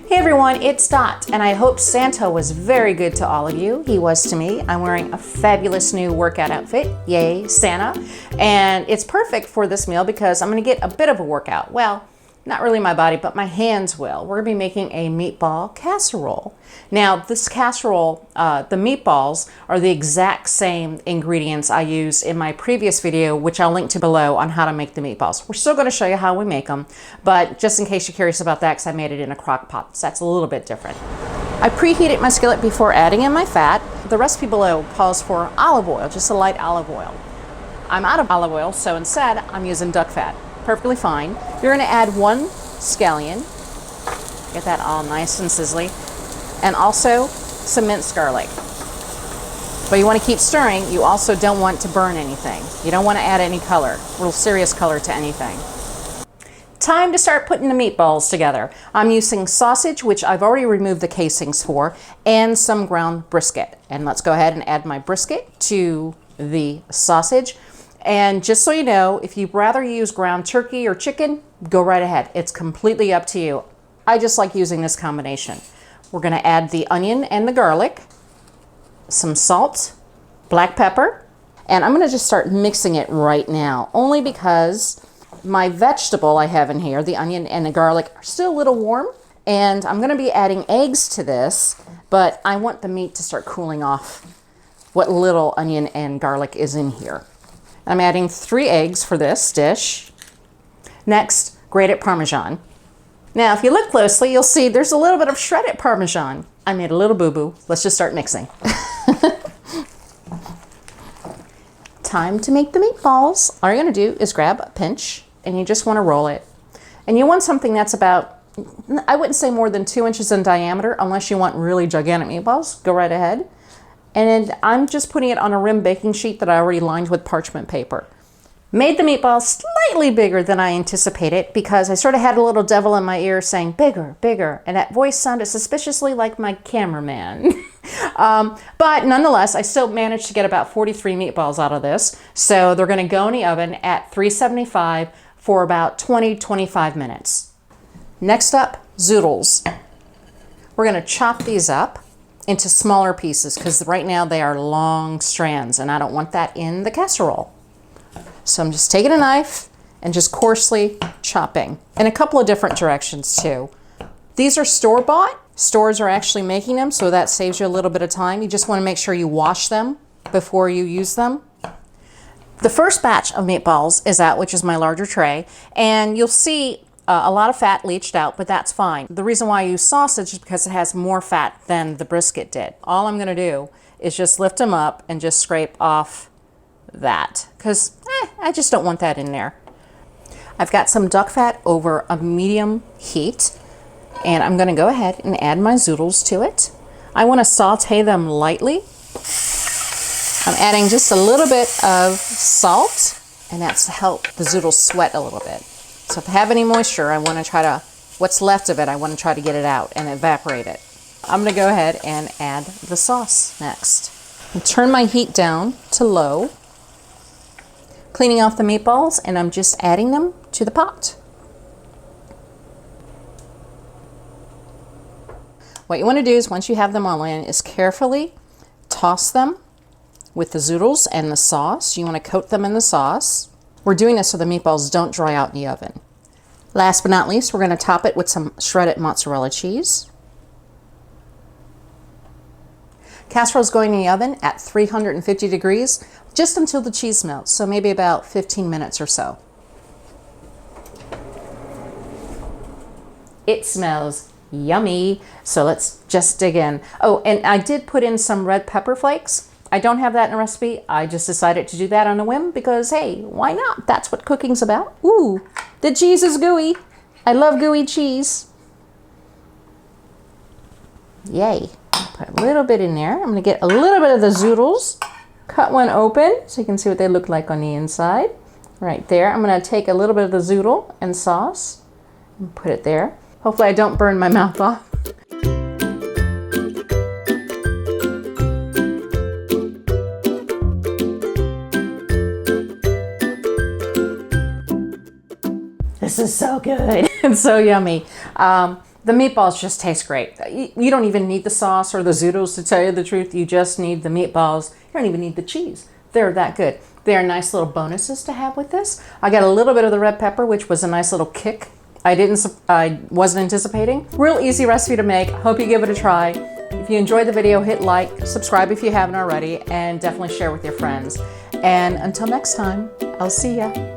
Hey everyone, it's Dot, and I hope Santa was very good to all of you. He was to me. I'm wearing a fabulous new workout outfit, yay Santa, and it's perfect for this meal because I'm gonna get a bit of a workout. Well, not really my body, but my hands will. We're gonna be making a meatball casserole. Now, this casserole, the meatballs are the exact same ingredients I used in my previous video, which I'll link to below on how to make the meatballs. We're still gonna show you how we make them, but just in case you're curious about that, because I made it in a crock pot, so that's a little bit different. I preheated my skillet before adding in my fat. The recipe below calls for olive oil, just a light olive oil. I'm out of olive oil, so instead I'm using duck fat. Perfectly fine. You're gonna add 1 scallion, get that all nice and sizzly, and also some minced garlic. But you wanna keep stirring. You also don't want to burn anything. You don't wanna add any color, real serious color to anything. Time to start putting the meatballs together. I'm using sausage, which I've already removed the casings for, and some ground brisket. And let's go ahead and add my brisket to the sausage. And just so you know, if you'd rather use ground turkey or chicken, go right ahead. It's completely up to you. I just like using this combination. We're gonna add the onion and the garlic, some salt, black pepper, and I'm gonna just start mixing it right now, only because my vegetable I have in here, the onion and the garlic, are still a little warm, and I'm gonna be adding eggs to this, but I want the meat to start cooling off what little onion and garlic is in here. I'm adding 3 eggs for this dish. Next, grated Parmesan. Now, if you look closely, you'll see there's a little bit of shredded Parmesan. I made a little boo-boo. Let's just start mixing. Time to make the meatballs. All you're gonna do is grab a pinch and you just wanna roll it. And you want something that's about, I wouldn't say more than 2 inches in diameter, unless you want really gigantic meatballs, go right ahead. And I'm just putting it on a rim baking sheet that I already lined with parchment paper. Made the meatballs slightly bigger than I anticipated because I sort of had a little devil in my ear saying bigger, bigger, and that voice sounded suspiciously like my cameraman. But nonetheless, I still managed to get about 43 meatballs out of this. So they're gonna go in the oven at 375 for about 20-25 minutes. Next up, Zoodles. We're gonna chop these up into smaller pieces because right now they are long strands and I don't want that in the casserole. So I'm just taking a knife and just coarsely chopping in a couple of different directions too. These are store-bought. Stores are actually making them, so that saves you a little bit of time. You just want to make sure you wash them before you use them. The first batch of meatballs is out, which is my larger tray, and you'll see a lot of fat leached out, but that's fine. The reason why I use sausage is because it has more fat than the brisket did. All I'm gonna do is just lift them up and just scrape off that, because I just don't want that in there. I've got some duck fat over a medium heat, and I'm gonna go ahead and add my zoodles to it. I wanna saute them lightly. I'm adding just a little bit of salt, and that's to help the zoodles sweat a little bit. So if I have any moisture, I want to try to, what's left of it, I want to try to get it out and evaporate it. I'm going to go ahead and add the sauce next. And turn my heat down to low, cleaning off the meatballs, and I'm just adding them to the pot. What you want to do is once you have them all in is carefully toss them with the zoodles and the sauce. You want to coat them in the sauce. We're doing this so the meatballs don't dry out in the oven. Last but not least, we're going to top it with some shredded mozzarella cheese. Casserole's going in the oven at 350 degrees just until the cheese melts, so maybe about 15 minutes or so. It smells yummy, so let's just dig in. Oh, and I did put in some red pepper flakes. I don't have that in a recipe. I just decided to do that on a whim because, hey, why not? That's what cooking's about. Ooh, the cheese is gooey. I love gooey cheese. Yay. Put a little bit in there. I'm going to get a little bit of the zoodles. Cut one open so you can see what they look like on the inside. Right there. I'm going to take a little bit of the zoodle and sauce and put it there. Hopefully I don't burn my mouth off. This is so good. It's so yummy. The meatballs just taste great. You don't even need the sauce or the Zoodles, to tell you the truth. You just need the meatballs. You don't even need the cheese. They're that good. They're nice little bonuses to have with this. I got a little bit of the red pepper, which was a nice little kick. I wasn't anticipating. Real easy recipe to make. Hope you give it a try. If you enjoyed the video, hit like, subscribe if you haven't already, and definitely share with your friends. And until next time, I'll see ya.